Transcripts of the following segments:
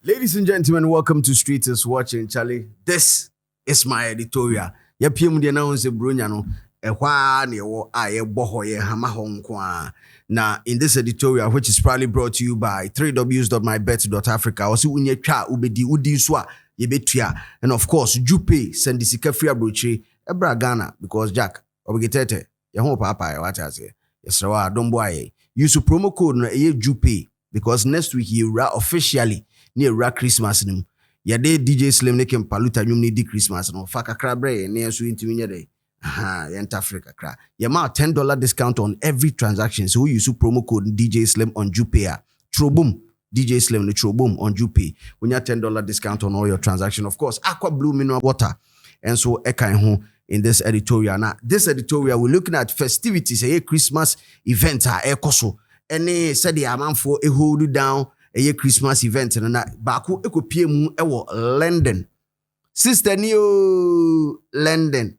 Ladies and gentlemen, welcome to Street is Watching. Charlie, this is my editorial. Ya PM de na onse bronya no ehwa na ewo aye boho ye hama ho nko. Na in this editorial, which is proudly brought to you by www.mybet.africa, also unye twa ubedi udi so a ye betua, and of course Jupe send sika free abrochi ebra Ghana because Jack obigetete ye ho papa what I say yesra don boy use promo code no eye Jupe because next week you officially near Christmas nim. Yade DJ Slim ne kem paluta nyum ne di Christmas no fa kakra bre ne so intimi nya dey. Yent Africa kra. Yama $10 discount on every transaction. So you use promo code DJ Slim on Jupay. Trobum DJ Slim ne Trobum on Jupay. When you $10 discount on all your transaction. Of course, Aqua Blue mineral water. And so ekan ho in this editorial. Now, this editorial we're looking at festivities, a Christmas event ekoso. Any said the amount for a hold down a Christmas event and na baako ekopie mu ewo London. Sister Neo London.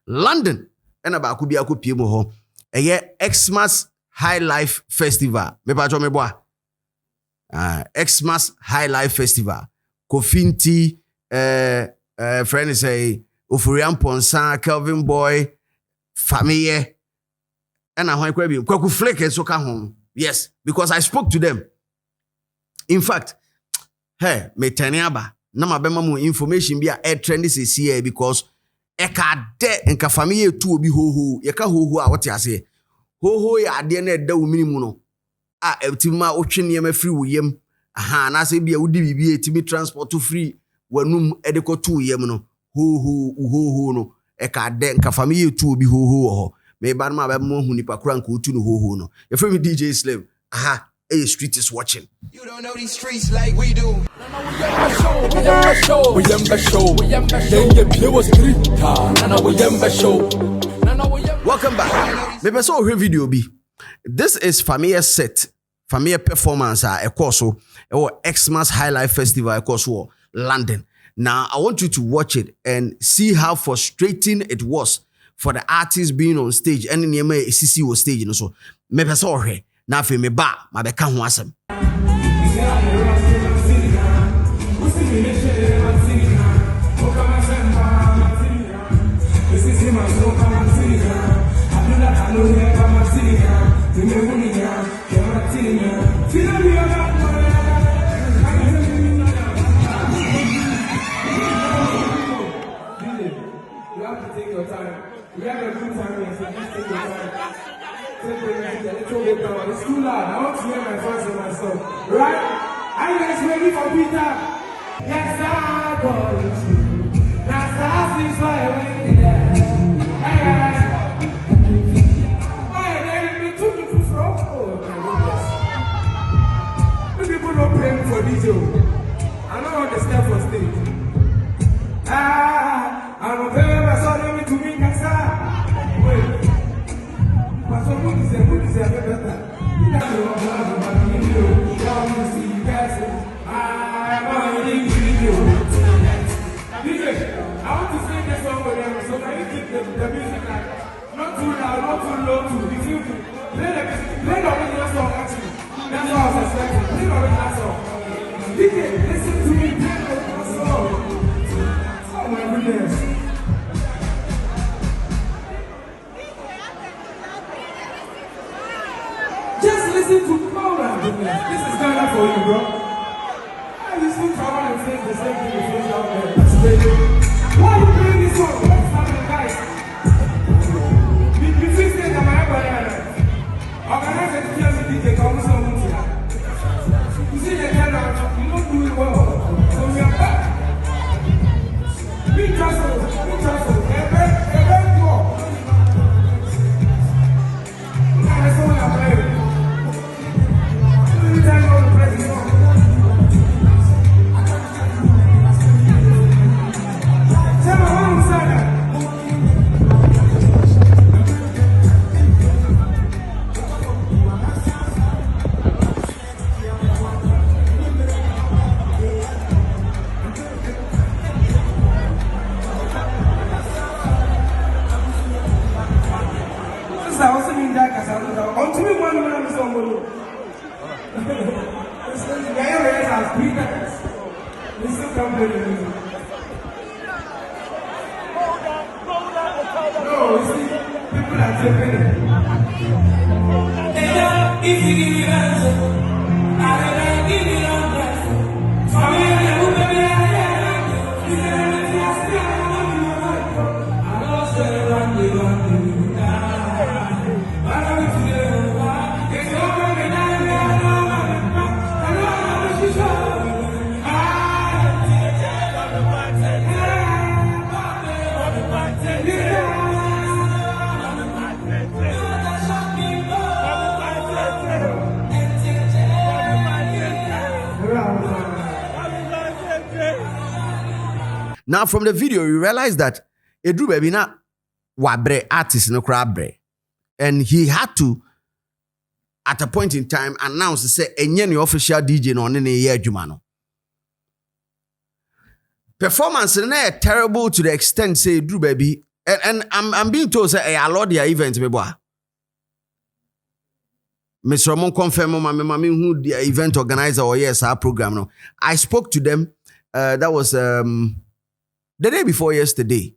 London. And baako bi akopie mu ho. Xmas Highlife Festival. Me pa cho me boa. Xmas Highlife Festival. Kofinti friend say Ofurian Ponsa, Kelvin Boy, Fameye. And I want to Kwaku Flake and so ka home. Yes, because I spoke to them. In fact, hey, me teniaba na mabema mu information bi a trendy say here because eka de enka family tu obi hoho ye ka hoho a wote ase hoho ya ade na eda wo minimu no a etima otwe ne ma free wo yem na say bia wodi bibi etimi transport free wanum edeko tu yem no hoho no eka de enka family tu obi hoho ho me ba ma ba mo hu nipa kura nka otu no hoho no ye free me DJ Slim Hey, Street is Watching. You don't know these streets like we do. Welcome back. Maybe so video be. This is Fameye set, Fameye performance a course or Xmas Highlife Festival a course London. Now I want you to watch it and see how frustrating it was for the artists being on stage and in the CC was stage and so maybe so here. Na fe me ba ma be ka ho asem It's too loud. I want to hear my voice and my song. Right? Are you guys ready for Peter? Yes, I got you. That's how things are waiting there. Hey, they took me to front. Oh, my goodness. People don't pay me for this show. I don't want to step on stage. I'm a very sorry to me, wait. But so good is a better. I want to sing this song for them, so can you keep the music like not too loud, not too low, too difficult. Play the original song actually. That's what I was expecting. Play the original song. DJ, listen to me, play the original song. Oh my goodness. Just listen to Paula. This is Ghana for you, bro. I listen to Paula and say the same thing you face out there. Why are you playing this song? What's happening, guys? You fix it, am I ever organize a DJ, they come to you see the camera, you don't do it well. So we are back. Be trustful. Tell me what I'm saying. We still can't play the music. No, you see, people are taking it. If you give me answer, I don't give you answer. For me, I will be here. You say everything I still I don't say one day, but I will today. It's over me now. Now, from the video, you realize that Edru Baby na wabre artist no crabre, and he had to, at a point in time, announce to say any official DJ no any year jumano. Performance na terrible to the extent say Edru Baby, and I'm being told say a lot their event me boy. Mr. Ramon confirm mama who the event organizer or yes our program no. I spoke to them. That was the day before yesterday.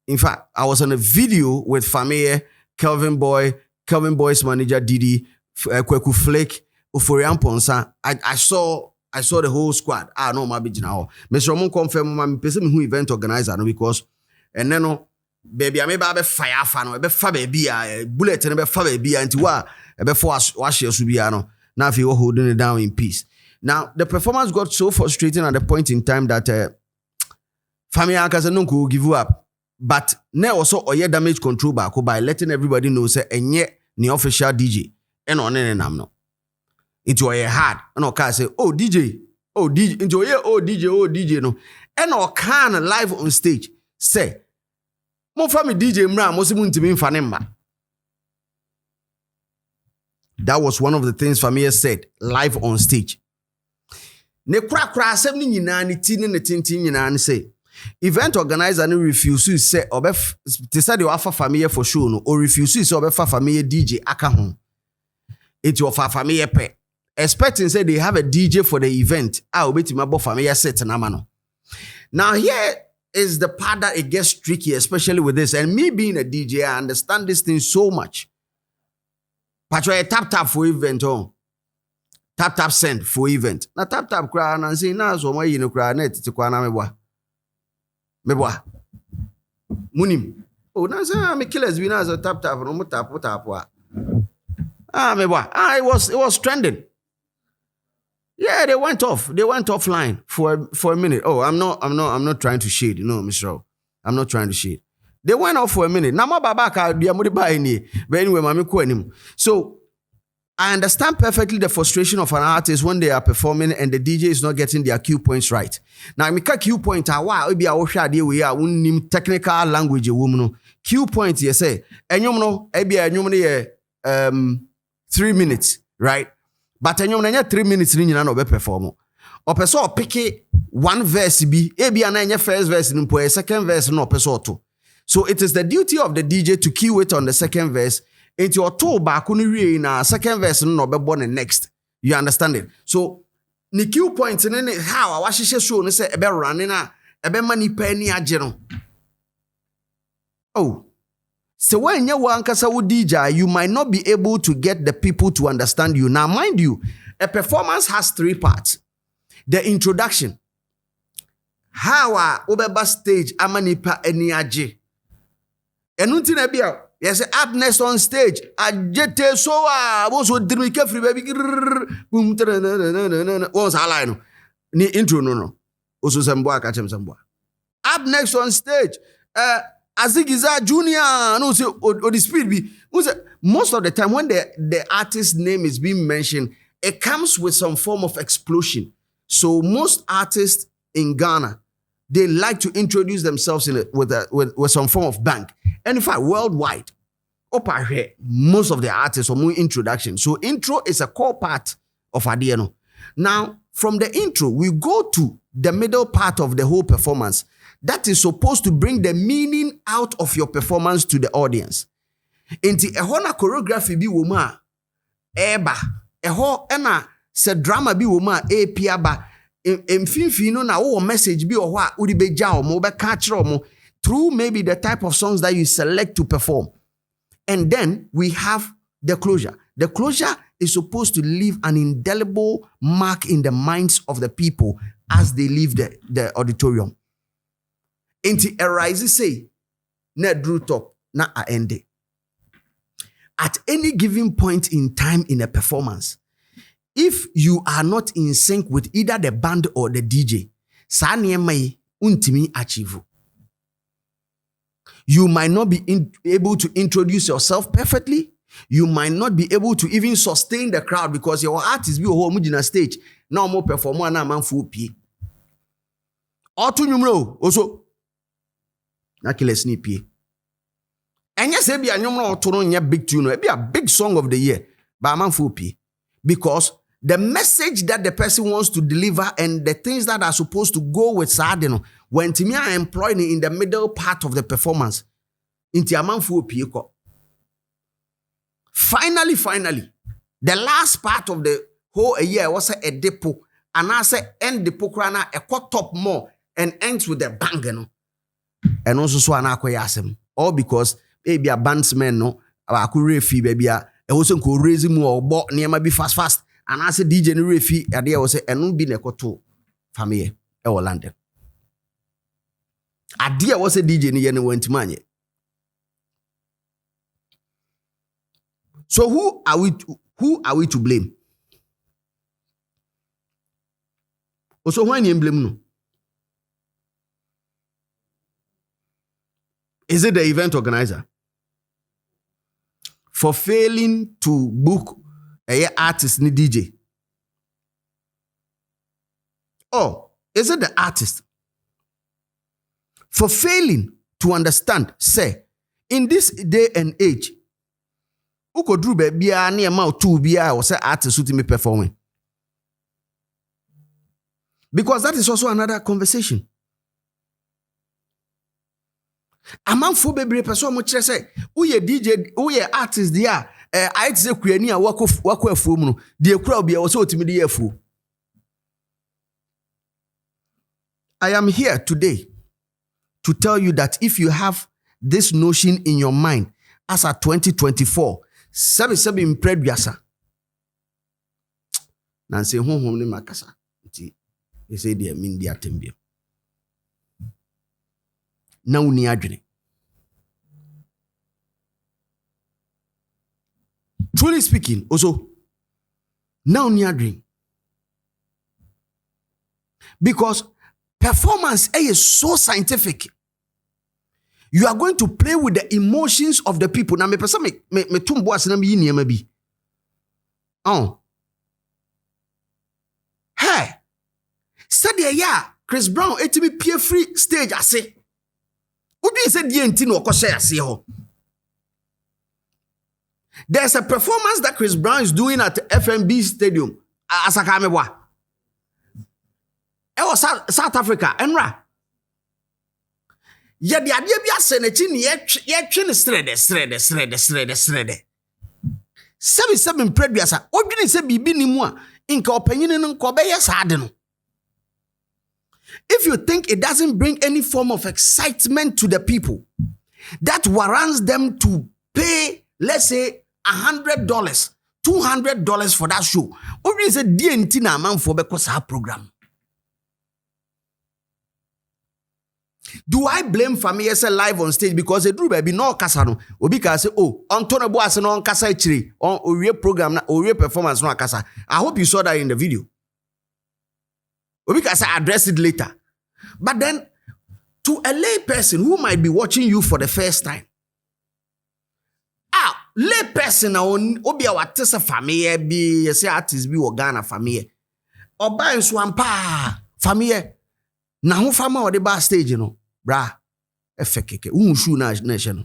In fact, I was on a video with Fameye, Kelvin Boy's manager Didi, Kweku Flake, Uforian Ponsa. I saw the whole squad. I know my big now. Mr. Ramon confirm my person who event organizer no because and then no baby I may be fire fan or be fa baby a bullet and be fa baby into wa before wash your subiano. Now if you holding it down in peace. Now the performance got so frustrating at the point in time that Fameye Akasa no could give up. But now also oye damage control back by letting everybody know say enye ni official DJ. And on any no. Into a hard. And okay say, oh DJ. Into DJ no. And or can live on stage say, mo from DJ mra mo simu ntimi mfanemba. That was one of the things Fameye said live on stage. Ne kra asem ni nyina ni ti ne tintin nyina ni say event organizer no refuse to say obef they said you offer Fameye for show no or refuse to say obefa Fameye DJ aka ho. It your Fameye pe expecting say they have a DJ for the event. Obetima bo Fameye set na ma no. Now here is the part that it gets tricky, especially with this. And me being a DJ, I understand this thing so much. Patron tap for event on. Tap send for event. Na tap cry and say na so mo yi no cry net ti kwa na meboa. Munim. Oh na say me killers we na so tap no mo tap wa. Meboa. It was trending. Yeah, they went off. They went offline for a minute. Oh, I'm not trying to shade. No, Mr. I'm not trying to shade. They went off for a minute. Nama babaka dia mudi ba ni. But anyway, mami ko anim. So I understand perfectly the frustration of an artist when they are performing and the DJ is not getting their cue points right. Now, mika cue point awa obi a wo hwa de we a unnim technical language wo mu no. Cue point you say enyom no ebi enyom no ye 3 minutes, right? But enyom na 3 minutes ni nyina na obe perform. Opeso pick one verse bi ebi na enye first verse ni mpo second verse no opeso to. So it is the duty of the DJ to cue it on the second verse. Into your toe back on na second verse no be born next. You understand it? So ni cue point in how I wash show no say ebe running na ebe mani penny ageno. Oh. So when you wankasa wo DJ, you might not be able to get the people to understand you. Now mind you, a performance has 3 parts. The introduction. How obeba stage amanipa eni age. Enunti na bia yes, up next on stage. Ajete so was what did we care free baby? Boom, was a ni intro no. Also Samboa catch him Samboa. Up next on stage, Azigiza Junior, no say or the speed be. Most of the time when the artist's name is being mentioned, it comes with some form of explosion. So most artists in Ghana, they like to introduce themselves with some form of bang. And in fact, worldwide, most of the artists are more introduction. So intro is a core part of Adiano. Now, from the intro, we go to the middle part of the whole performance. That is supposed to bring the meaning out of your performance to the audience. Inti ehona choreography bi woma eba eho ena se drama bi woma epiaba Mfimfi no na wo message bi o ho a wo di beja o mo be ka kire mo through maybe the type of songs that you select to perform. And then we have the closure. The closure is supposed to leave an indelible mark in the minds of the people as they leave the auditorium. Inti arise say, na drew top, na a ende. At any given point in time in a performance, if you are not in sync with either the band or the DJ, sa niyema yi untimi achieve. You might not be able to introduce yourself perfectly. You might not be able to even sustain the crowd because your artist be a whole on stage. Now more performer na man full P. Auto numero also. Na kile sneak P. And yes, be a numero to no big tune. It be a big song of the year. But man full P. Because the message that the person wants to deliver and the things that are supposed to go with Sardino, when Timmy are employed in the middle part of the performance, into a man full P. Finally, the last part of the whole year was a depot, and I say end the pokrana a cut top more and ends with a bang, and also so an aquayasem, all because maybe a bandsman no, I could refi baby, I wasn't could raise him or bought near my be fast, and I said DJ refi, and there was a no be a to Fameye or London. A dear was a DJ and went to money. So who are we to blame? Also, why you blame no? Is it the event organizer for failing to book a artist ni DJ? Or is it the artist for failing to understand, say, in this day and age, uko drew baby ani amount to be or say artist to me performing? Because that is also another conversation. Among for baby person much say, uye DJ, uye artist dia, I say kueni a wako fumu, the crowd be also to me the fu. I am here today to tell you that if you have this notion in your mind as a 2024, Sabi impred yasa. Nancy home ni makasa. They say they mean their tembia. Now ni adwene. Truly speaking, also, now ni adwene. Because performance is so scientific. You are going to play with the emotions of the people. Now, me person me tumbo asena me yini maybe. Oh, hey, study ya Chris Brown etimi pie free stage ase. Udi say die enti no okose ase ho. There's a performance that Chris Brown is doing at FMB Stadium. Asaka mebwa. It was South Africa, Enra. Ya de ade bi ase na chi ne ye twe ne srede. Seven preduasa. Odwene se bibi ni mu a inka opanyine no nko be yes ade no. If you think it doesn't bring any form of excitement to the people that warrants them to pay, let's say $100, $200 for that show, odwene se die nti na amanfo be kosa program. Do I blame Fameye say live on stage because they drew baby no kasa no obi ka say oh Antonio Boas no kasa chiri on owie program na owie performance no kasa. I hope you saw that in the video. Obi ka say address it later. But then to a lay person who might be watching you for the first time, lay person na obi a wate say Fameye bi say artist bi wo Ghana Fameye oba nso ampa Fameye na ho fama o de ba stage no bra efekeke shoe na no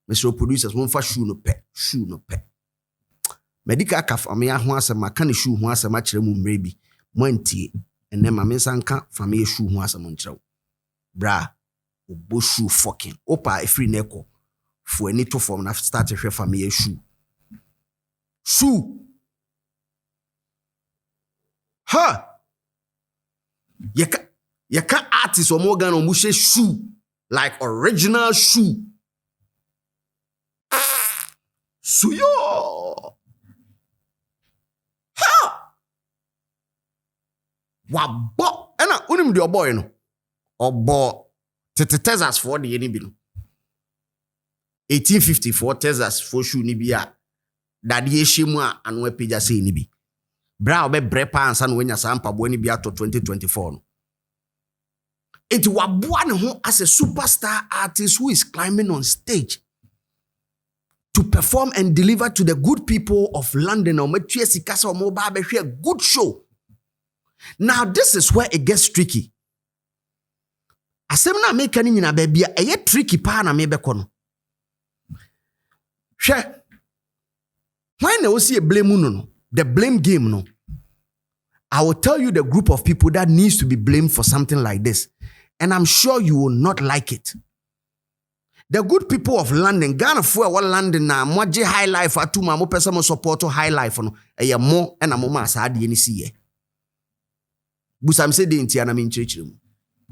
Mr. Producers won fa shoe no pe medical ka Fameye ho asema ka ne shoe ho asema kire mu mrebi mo antie ene ma me sanka Fameye shoe ho asema nkire bra obo shoe fucking opa efri neko for any to form na start hwe Fameye shoe ha Yeka artists or more Ghana or shoe, like original shoe. Suyo. Ha! Wabo. Ena unim di oboy no. Obo. Texas for the any bill. 1854 Texas for shoe ni biya. Daddy eshimwa anwe peja say ni bi. Bra obe brepa ansa no wenya sampa bo ni biya to 2024 no. It wabua ne ho as a superstar artist who is climbing on stage to perform and deliver to the good people of London or metue sikasa or mobile be a good show. Now this is where it gets tricky. Asem na make ani nyina ba bia eye tricky pa na me be kono. Hwe. When they see a blame no, the blame game no. I will tell you the group of people that needs to be blamed for something like this. And I'm sure you will not like it. The good people of London, Ghana for what London na moje high life atuma mo pesa mo support high life no. Eye mo na mo ma sa de ni siye. Busam se de ntia na me nchirechirem.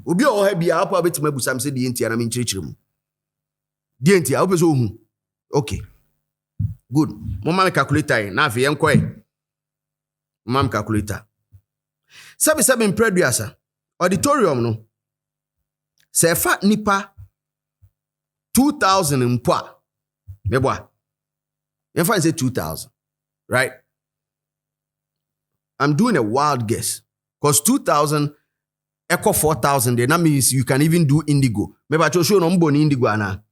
Obi o ha bia apa betima busam se de ntia na me nchirechirem. De ntia obeso hu. Okay. Good. Mo ma calculator na afi enko e. Mo ma calculator. Sabi impreduasa. Auditorium no. Sefa nipa 2,000 mpoa. Meboa. If I say 2,000, right? I'm doing a wild guess. Because 2,000 echo 4,000, then that means you can even do indigo. Maybe I just show no mboni indigo ana.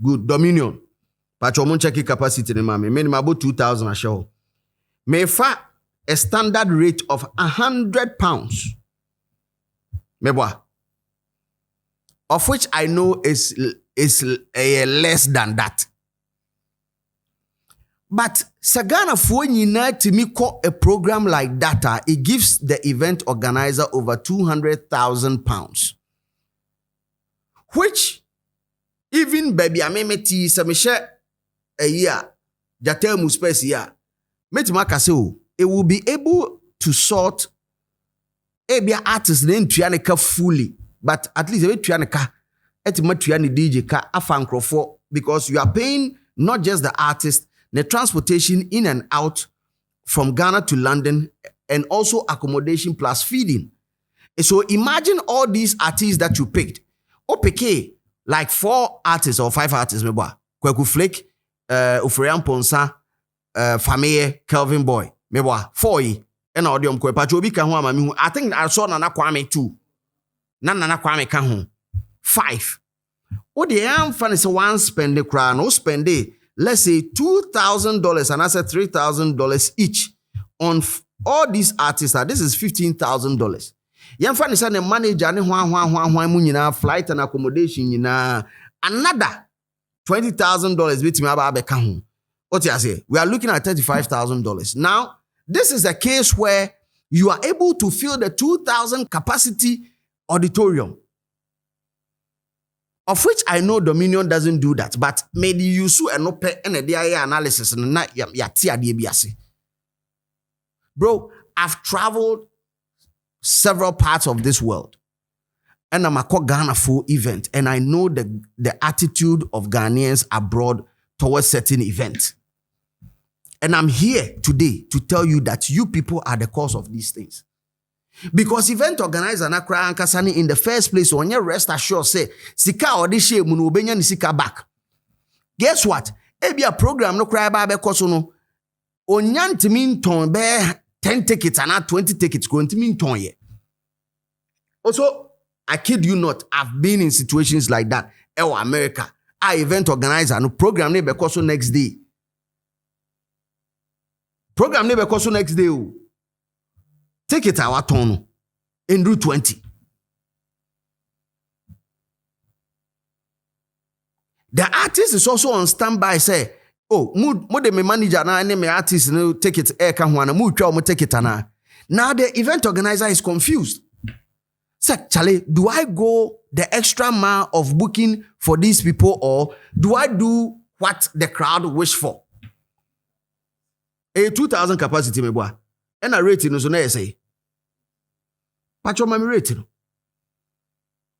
Good. Dominion. Patron mon check capacity ne mame. Minimum about 2,000 a show. Mefa a standard rate of £100. Meboa. Of which I know is less than that. But Sagana for nyina to me call a program like that, it gives the event organizer over £200,000. Which even baby amemeti semishe a year, jate muspesi year, metimaka se it will be able to sort ebia artists ne ntuaneka fully, but at least ebe tuaneka etima tuani DJ ka afankrofo, because you are paying not just the artist, the transportation in and out from Ghana to London, and also accommodation plus feeding. And so imagine all these artists that you picked. OPK, like 4 artists or 5 artists, meboa. Kweku Flake, Ufreyan Ponsa, Fameye, Kelvin Boy, meboa. 4 yi. And audium kwe pachobi ka ho amami. I think I saw Nana Kwame 2. Nana Kwame ka ho. 5. O de am fan is one spend the crown, no spend it. Let's say $2,000 and I said $3,000 each on all these artists. This is $15,000. Yan fan is the manager ne mu nyina, flight and accommodation nyina, another $20,000 with me aba ka ho. What you say? We are looking at $35,000. Now, this is a case where you are able to fill the 2,000 capacity auditorium, of which I know Dominion doesn't do that, but maybe you su and no pay any DIA analysis and not ya. Bro, I've traveled several parts of this world, and I'm a Ghana full event, and I know the attitude of Ghanaians abroad towards certain events. And I'm here today to tell you that you people are the cause of these things. Because event organizer na kra ankasani in the first place, when you rest assured say sika odi she mu no obenya ni sika back. Guess what? Ebia program no kra ba be koso no onyantimi nton be 10 tickets and 20 tickets go ntimi nton ye. Also, I kid you not, I've been in situations like that. Ewa America, I event organizer no program ne be koso next day. Program ne be koso next day. Take it our turn in Route 20. The artist is also on standby. Say, oh, mo de me manager na any me artist no take it air can one mo twa mo take it na. Now the event organizer is confused. Say, Charlie, do I go the extra mile of booking for these people, or do I do what the crowd wish for? A 2,000 capacity me boy. And a rating no so na say. Patron rate.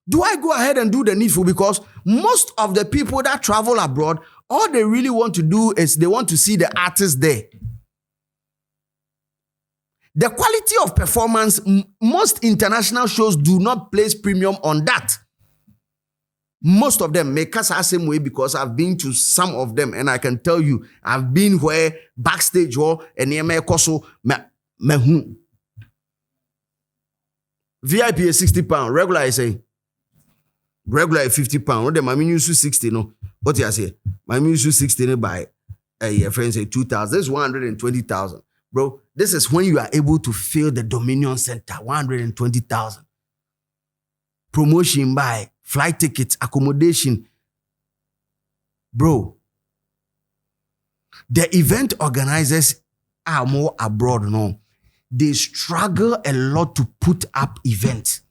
Do I go ahead and do the needful? Because most of the people that travel abroad, all they really want to do is they want to see the artist there. The quality of performance, most international shows do not place premium on that. Most of them make us the same way because I've been to some of them and I can tell you, I've been where backstage or and VIP is £60, regular I say. Regular £50. What them I mean you 60 no. What you say? My mean you 60 by your friends say 2,000. This is 120,000. Bro, this is when you are able to fill the Dominion Center, 120,000. Promotion by flight tickets, accommodation. Bro, the event organizers are more abroad now. They struggle a lot to put up events.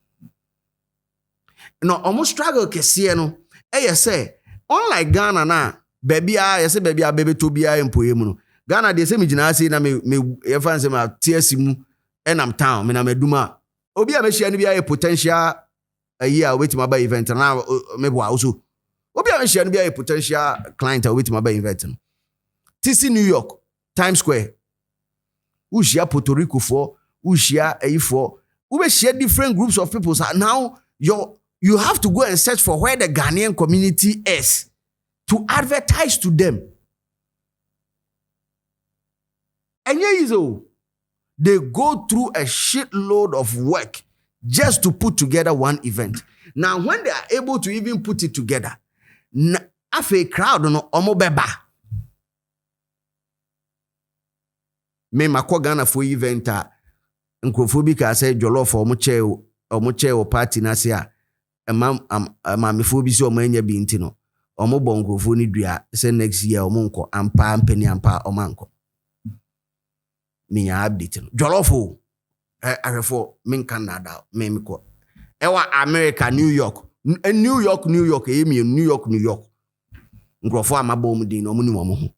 No, almost struggle kesiye no. You say, unlike Ghana na, baby to be a empoyemu. Ghana they say me jina say na me fan say ma TS mu enam town me na meduma. Obi a me share ni a potential a year wait my buy event na me bo also. Obi a me share ni a potential client wait my buy event. TC New York, Times Square. Who share Puerto Rico for, who share A for. We share different groups of people. So now you have to go and search for where the Ghanaian community is to advertise to them. And they go through a shitload of work just to put together one event. Now, when they are able to even put it together, after a crowd, no, omobeba. Me makwa Ghana for event nkrofobika say jollof omoche o party na se a mamefo bi se o manya bi ntino omo bon nkrofo ni dua say next year omo nko ampa ampani ampa omanko me update no jollof o ahwefo me Canada me mko ewa America New York New York emi New York nkrofo amabo mu din no mu ni mo ho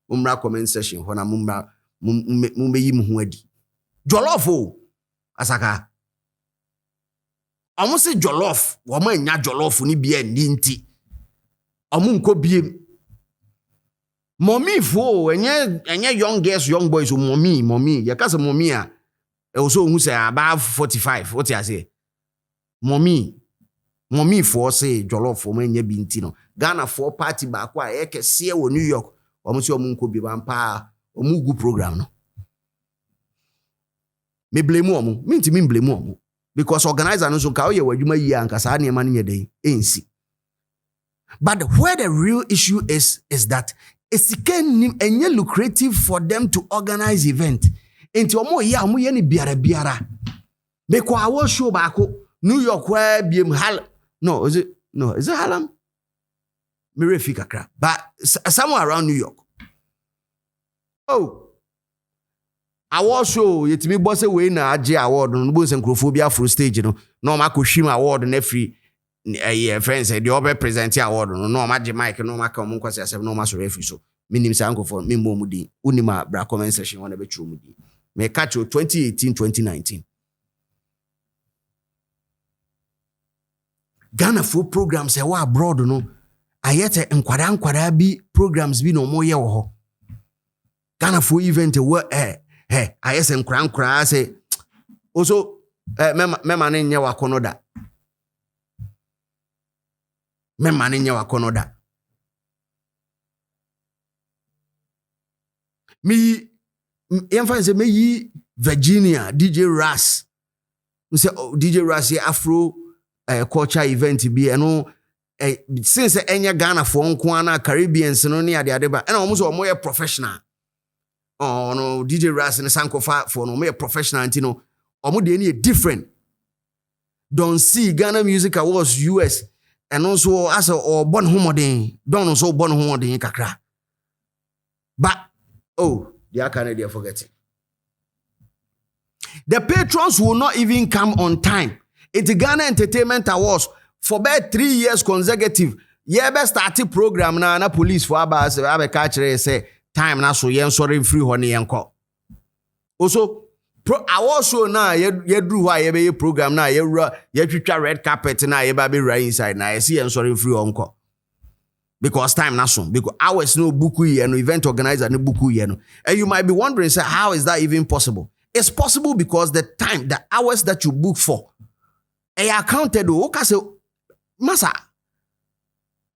umra comment section ho na mumra mumbeyi mu adi jollof o asaka omo se jollof wo ma nya jollof ni bia ndi nti omo nko biem mommy fo enye young girls young boys o mommy ya kasa mommy a e o so hu say above 45 what you say mommy fo say jollof o ma nya bi nti no Ghana for party ba kwa e kese wo New York omo se omo nko bi ampa omugu program no me blame omo me blame omo because organizer no so ka oye wadwuma yi anka sa na ema nye den ensi. But where the real issue is that it's enye lucrative for them to organize event enti omo ya omo ye ni biara me kwa awo show baako New York where biem hal no is it Harlem me refi kakra but somewhere around New York. Oh, award show yetimi boss we na age award no bo nkrofobia for stage no no ma ko hwim award na free friends dey obe present award no ma age mic no ma ka mo nkwase asem no ma so refi so minim sa nkofo me mo mu di unima bra comment section wona be tru mu di me catch 2018 2019 Ghana for programs e wa abroad no ayete nkwada bi programs bi no mo ye wo ho Ghana for event where I yes and crank say also memma nye wakonoda me emfa say me Virginia DJ Ras say DJ Ras Afro culture event bi eno since enya Ghana for nko na Caribbeans no ne ade ba na omo so omo ye professional. Oh no, DJ Ras and Sankofa for no more professional antino. Omo de any different. Don't see Ghana Music Awards US and also as or born homodin. Don't also born homodin kakra. But they can't forget it. The patrons will not even come on time. It's Ghana Entertainment Awards for about 3 years consecutive. Yeah, best started program na police for abas abe catch say time na so yen sorry free honey enko. Also Our show now, you do why you program now, you red carpet now, you baby right inside now. I see and sorry free encore. Because time na soon. Because hours no buku here, no event organizer no buku here. No. And you might be wondering, say, how is that even possible? It's possible because the time, the hours that you book for, they are counted. Okay, so, masa,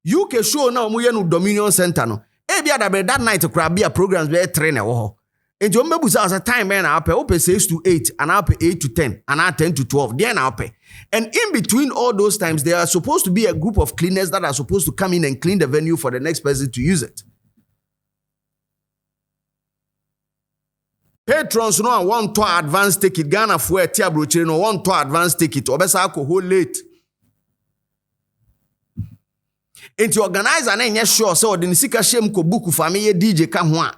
you can show now we no Dominion Center no. That night to grab a programs be trainer. And you remember was a time man I pay 6 to 8 and I pay 8 to 10 and I 10 to 12. Then I pay. And in between all those times, there are supposed to be a group of cleaners that are supposed to come in and clean the venue for the next person to use it. Patrons no want to advance ticket. Ghana for a tiabroche no want to advance ticket. Obesa alcohol late. Into organize and then sure so the sika shame ko book Fameye DJ Kamwa.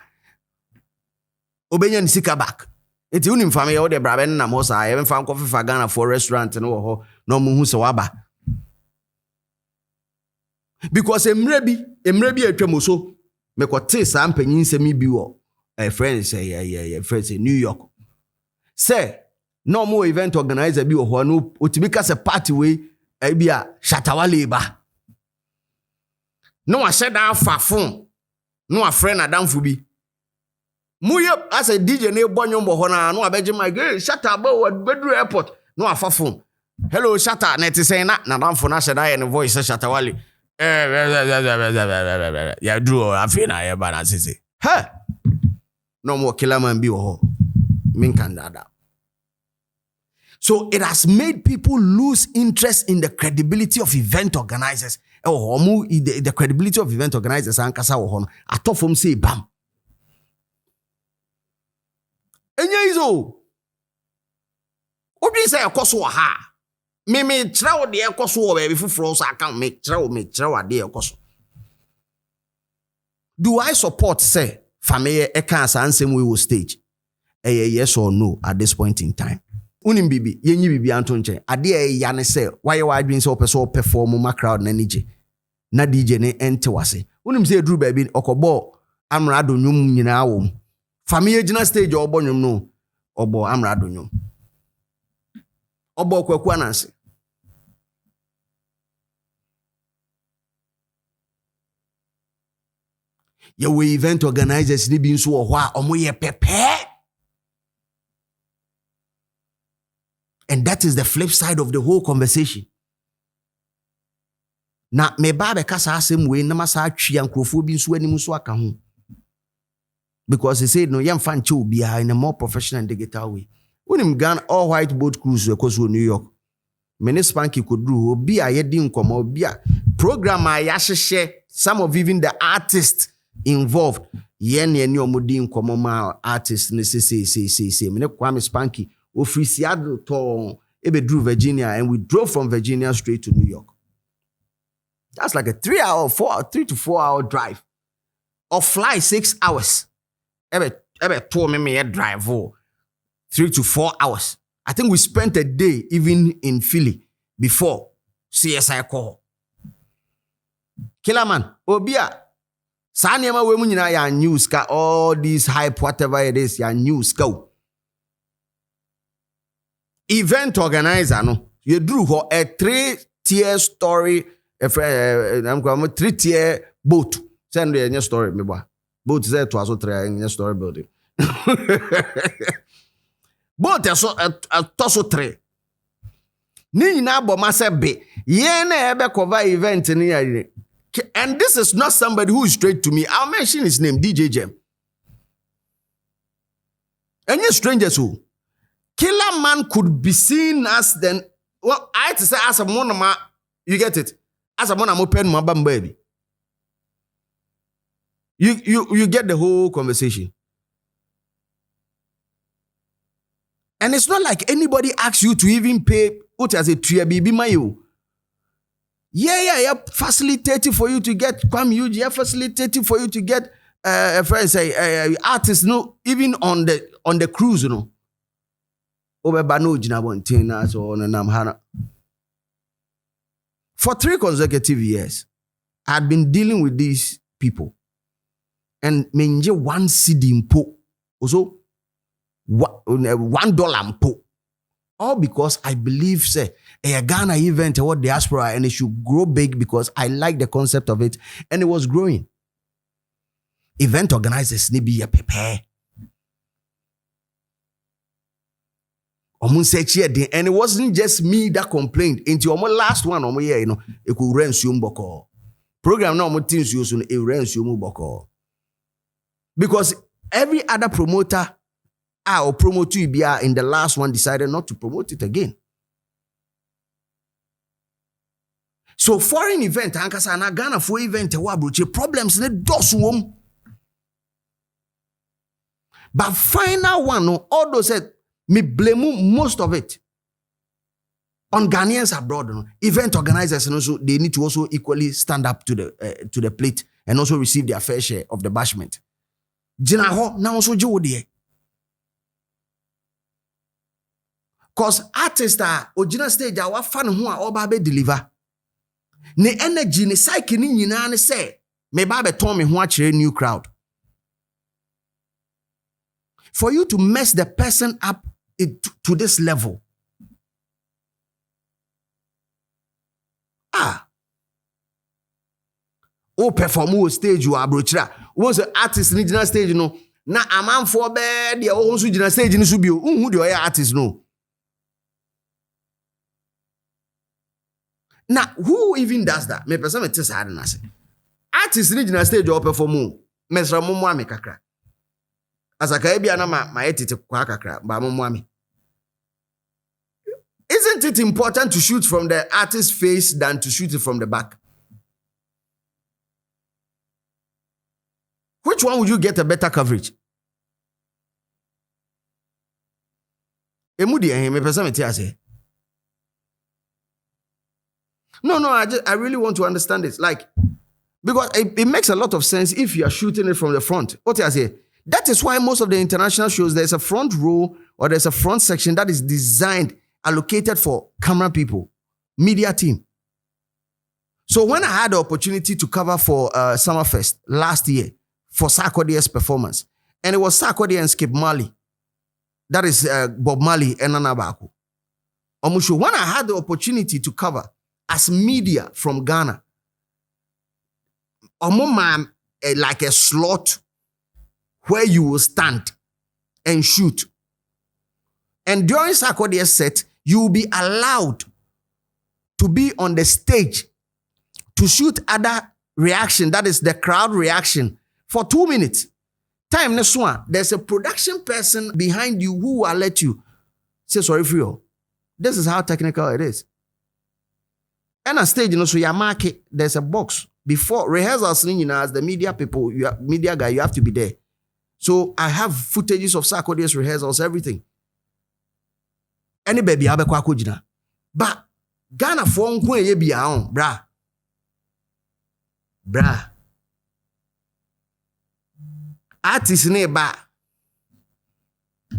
Obenya nisika back. Enti unim Fameye o de braben na mo sa even fan coffee for Ghana for restaurant no ho no mu hu se waba. Because emre bi atwam so me ko te sa mpanyin semi bi wo a friend say friend say New York. Say no more event organizer bi wo ho no otibika se party we e bia Shatawale ba. No I said that fafon. No a friend adamfo bi. Muye as a DJ ne bonyo mbo hona no abeje my girl shatter about bedroom airport no afa phone. Hello shatter net say na damfo na sheda ye voice Shatawale. Ya do afi na ye ba na sisi. Ha. No more killer man bi ho. Min kan dada. So it has made people lose interest in the credibility of event organizers. The credibility of event organizers and kasa wo ho no atofom say bam. Enye izo. Obi say ekoso ha. Me tira wo de ekoso wo be fufuro so account me tira wo de ekoso. Do I support say Fameye e kan ansem we will stage? Yes or no at this point in time? Unim bibi yenyi bibi anto nche ade ya ne say why adwin say opeso perform ma crowd na nije na DJ ne ente wase unim say dru ba bi okobo amrado nyum nyina wo Fameye gina stage obo nyum no obo amrado nyum obo kwaku ananse your event organizers ni bi nso wo ho a omo ye pepe. And that is the flip side of the whole conversation. Na me ba be kasa asem we na masa atwi ankrofo bi nso anim so aka ho. Because he said no yam fan che obi in a more professional and digital way. When him gan all white boat cruise across New York. Many spanky could do obi a yedi nkomo obi a program a ya hye some of even the artists involved. Yen ye ni omodi nkomo ma artists ne say me Kwame Spanky free Seattle to Drew, Virginia, and we drove from Virginia straight to New York. That's like a 3 to 4 hour drive. Or fly 6 hours. Ever told me a drive 3 to 4 hours. I think we spent a day even in Philly before CSI call. Killerman, Obia. Sanyama we munina ya news ka all these hype whatever it is ya news go. Event organizer no you drew for a 3-tier story I'm 3-tier boat send the story me boy boat is there to also 3 story building boat so a toso 3 ni na bo masebe ye na ebe cover event ni ya. And this is not somebody who is straight to me. I'll mention his name, DJ Jem. Any strangers who Killer Man could be seen as then. Well, I had to say as a monoma, you get it. As a monoma open my bam baby. You get the whole conversation. And it's not like anybody asks you to even pay what as a tree baby mayo. Yeah, facilitating for you to get Kwame UG, facilitating for you to get artists, no, even on the cruise, you know. For 3 consecutive years, I had been dealing with these people. And menje one cedi impo. Also, $1 mpo. All because I believe, say, a Ghana event, a diaspora, and it should grow big because I like the concept of it, and it was growing. Event organizers need be a prepare. And it wasn't just me that complained. Into my last one, it could run boko. Program no more things use it ran boko. Because every other promoter or promote to be in the last one decided not to promote it again. So foreign event, ankasa na Ghana for event problems ne dosum. But final one, all those said, me blame most of it on Ghanaians abroad. Event organizers, and also they need to also equally stand up to the plate and also receive their fair share of the bashment. Jinaho now also jodi. Cause artists are original stage our fan who are all babe deliver. Ne energy ne psyche ni nyina ne say me babe turn me ho a new crowd. For you to mess the person up to this level. Perform stage you abrochira. Once the artist ni jina stage no na amanfo be de wo nso jina stage ni so bio. Unhu de oya artist no. Now, who even does that? Me person me test hard na say. Artist ni jina stage or perform. Mesra mo mo kakra. Asaka bia na ma etete kwa kakra ba mo mo. Isn't it important to shoot from the artist's face than to shoot it from the back? Which one would you get a better coverage? Emudi me person me tia say. No, I really want to understand this. Like, because it makes a lot of sense if you are shooting it from the front. What I say? That is why most of the international shows, there's a front row or there's a front section that is designed, allocated for camera people, media team. So when I had the opportunity to cover for Summerfest last year for Sarkodie's performance, and it was Sarkodie and Skip Marley, that is Bob Marley and Nanabaku. When I had the opportunity to cover as media from Ghana, like a slot where you will stand and shoot. And during Sarkodie's set, you will be allowed to be on the stage to shoot other reaction, that is the crowd reaction, for 2 minutes. Time next one, there's a production person behind you who will let you say sorry for you. This is how technical it is. And a stage, so you mark it, there's a box. Before rehearsals, as the media people, media guy, you have to be there. So I have footages of Sarkodie's rehearsals, everything. Any baby have a kwakujina. But Ghana phone kwen ye bi aon, bra. Artist ne ba.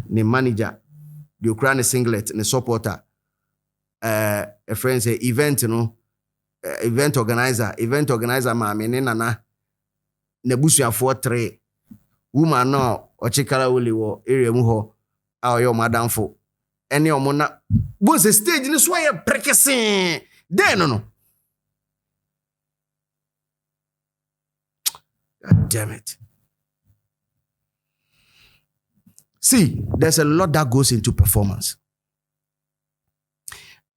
Ne manager. The Ukraine singlet, ne supporter. A friend say event, event organizer ma me ne nana. Ne busuafo 3. Woman no ochikala wuli wo area mu ho a oyo madam fo ene omona bo se stage ni so ye prekese den no. God damn it. See, there's a lot that goes into performance.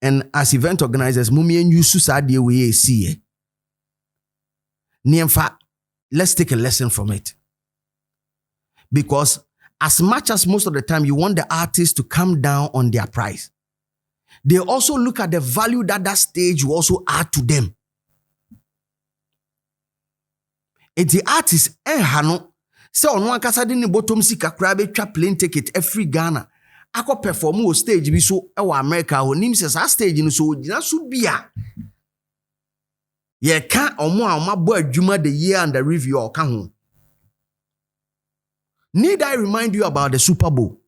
And as event organizers, mumi and you susade we see. Niemfa, let's take a lesson from it. Because as much as most of the time you want the artist to come down on their price, they also look at the value that stage will also add to them. And the artist, hano, se ono ankasa de ne bottom sika kra be twa plane ticket every Ghana. Ako perform o stage bi so e wa America ho nim se sa stage no so gina so bia. Ye ka omo a omabo adwuma the year and the review o ka ho. Need I remind you about the Super Bowl?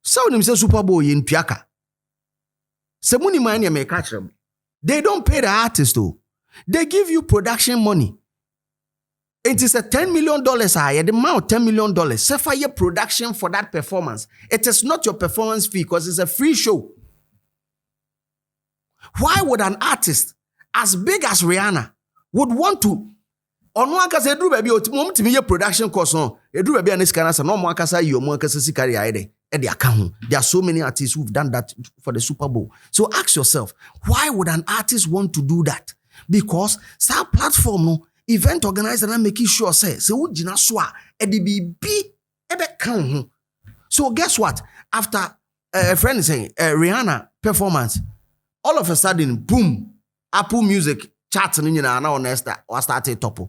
So when say Super Bowl in Piaka. Se muni man ya me catch them. They don't pay the artist though. They give you production money. It is a $10 million higher, the amount $10 million. Say for your production for that performance. It is not your performance fee because it's a free show. Why would an artist as big as Rihanna would want to on one case do baby moment to me production cost on a do baby and this kind of no more case you more case carry ide at the account. There are so many artists who've done that for the Super Bowl. So ask yourself, why would an artist want to do that? Because some platform no event organizer and making sure say so jina so e de bibi ebe kan. So guess what? After a friend is saying Rihanna performance, all of a sudden, boom, Apple Music chart na on started top.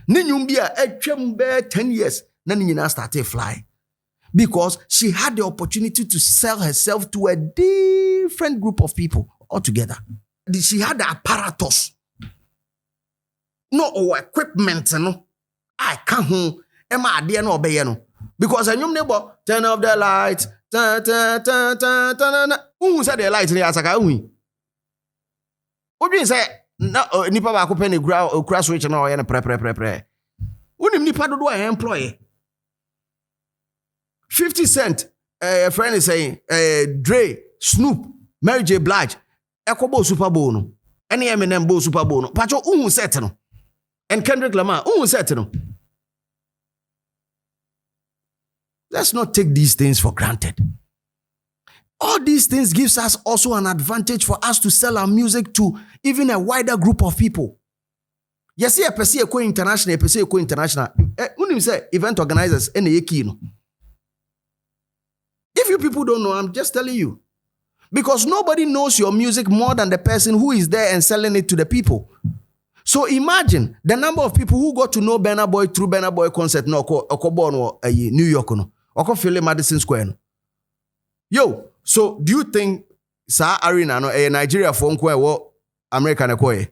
Ninyumbia etwem 10 years na nyina started fly. Because she had the opportunity to sell herself to a different group of people altogether. She had the apparatus. No equipment no. I can't Emma ade no obey no. Because enyum neighbor turn off the lights. Who said the lights ni asaka hu? Obi say na nipa ba ko pe ne kura switch na o ye ne pre. Unim nipa dodo a employee. 50 Cent, a friend is saying, Dre, Snoop, Mary J. Blige, Ekobo Super Bowl no. Any Eminem Bo Super Bowl no. Pacho set no. And Kendrick Lamar set no. Let's not take these things for granted. All these things gives us also an advantage for us to sell our music to even a wider group of people. Yes, a person ko international, a person ko international. Unim say event organizers ene key no. If you people don't know, I'm just telling you. Because nobody knows your music more than the person who is there and selling it to the people. So imagine the number of people who got to know Burna Boy through Burna Boy concert no Okobo New York no. Philly Madison Square no. Yo, so do you think Sa Arena no Nigeria for nko America na koye?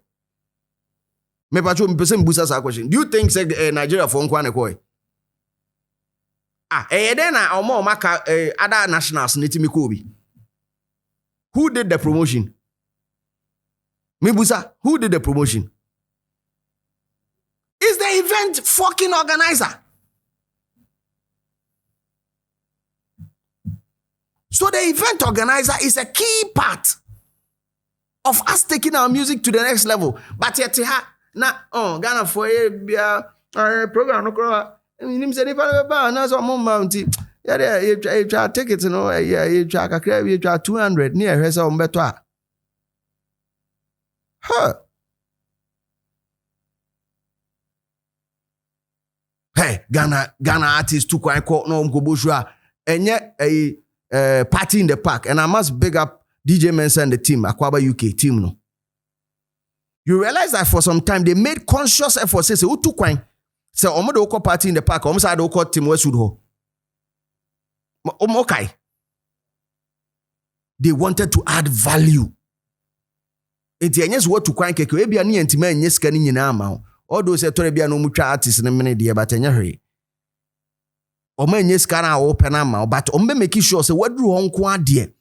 Me pacho me pese mbusa sa question. Do you think say Nigeria for nko na koye? Then omo maka other nationals netimi ko bi. Who did the promotion? Mibusa, who did the promotion? Is the event fucking organizer. So the event organizer is a key part of us taking our music to the next level. But yet na Ghana for program no him say na so mo mounty you try tickets no you try kakra you try 200 near here so mbeto a hey Ghana artist to kwan ko no mkobosu a enye party in the park. And I must big up DJ Mensa and the team Akwaba UK team no. You realize that for some time they made conscious efforts say who took kwan. So, omo do party in the park, omo sa do team Westwood ho. Okay. They wanted to add value. Enti enyes what to kwan keke e bia ne entima enye sika ni nyina ama. All those tore bia no mutwa artist ne mene de but enye hwe. Omo enye sika na open ama, but omo make sure say wadru ho nko ade.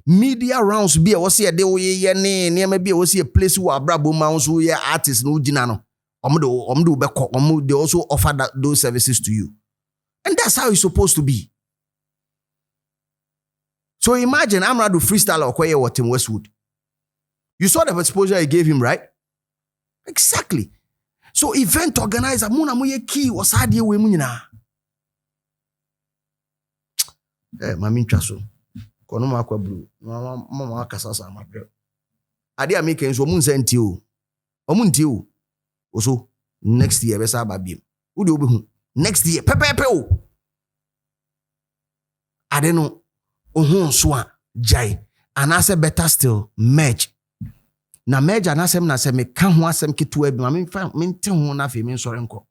Media rounds bia wo se de wo ye ne ma bia wo se place wo abrabo ma wo so ye artist no gina no. They also offer those services to you. And that's how it's supposed to be. So imagine Amrado freestyle Okoye or Tim Westwood. You saw the exposure he gave him, right? Exactly. So event organizer, muna muye key was hadi we munina. Mami traso. Kono makwa blue. Mama kasasa mabro. Ade ameke nso munse nti o. Omunti o. Also, next year, besa babim. Udi obi next year, pepe o. I don't know. Swan jai. And I say better still, merge. Na merge and I say me can want some kitu ebi. I mean, tell na fi mean sorry nko.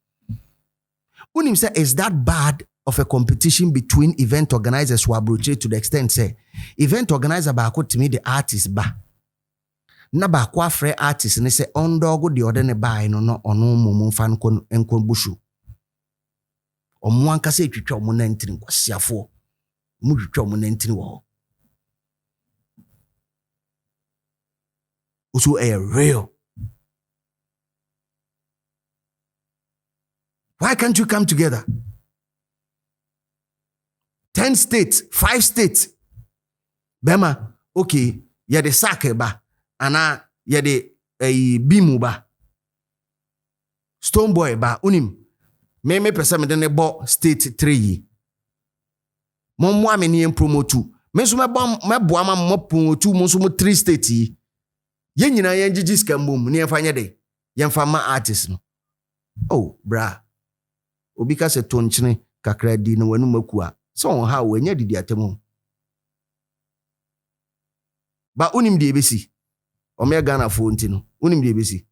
Unim say is that bad of a competition between event organizers who are broached to the extent say event organizer ba ko timi the artist ba. Na ba kwa free artist ne se ondogo de ode ne bae no no ono mumu fa nko bushu omo anka se twitwa omo na ntini kwasiafo mu twitwa omo na ntini wo also a real Why can't you come together? 10 states, 5 states. Bema, okay, ya de sake ba, ana ya de bimu ba. Stone boy ba, unim. Me pesa me dene bo state 3. Momwa me ni promote 2. Me so me bo ama mo promote 2 mo so mo 3 states yi. Ye nyina ye ngigi skambom ni emfa nya de. Ye mfa ma artist no. Oh, bra. Obi ka se tonchene kakra di no wanu makua. So on ha we nya didi atemu. Ba unim de ebesi. O me Ghana fo ntino. Unim de ebesi.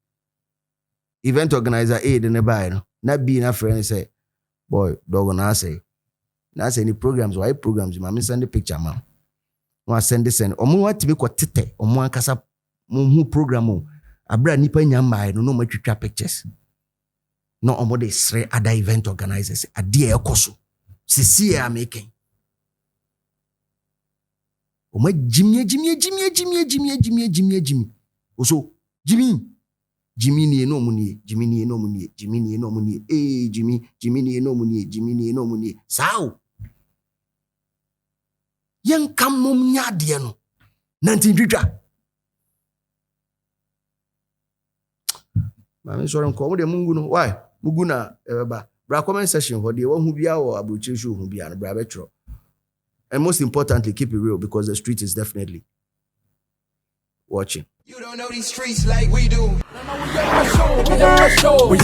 Event organizer A de ne buy no. Na B na friend say, boy, dog na say. Na say any programs why programs ma me send the picture ma. No send omo wat be ko tete. Omo ankasa mo hu program o. Abra nipa nyamba no no matwitwa pictures. No omo de sre other event organizers. Ade e koso. Sisi e making. Omo Jimmy. Oso Jimmy ni no muni. Jimmy ni no muni. Eh Jimmy ni no muni. Sao. Yen kamom nya de no. Nantintwitwa. Mami sorry nko de mungu no. Why? Mugu na ba. Bra comment section ho de won hu bia or abrochi show hu bia no bra betro. And most importantly, keep it real because the street is definitely watching. You don't know these streets like we do. We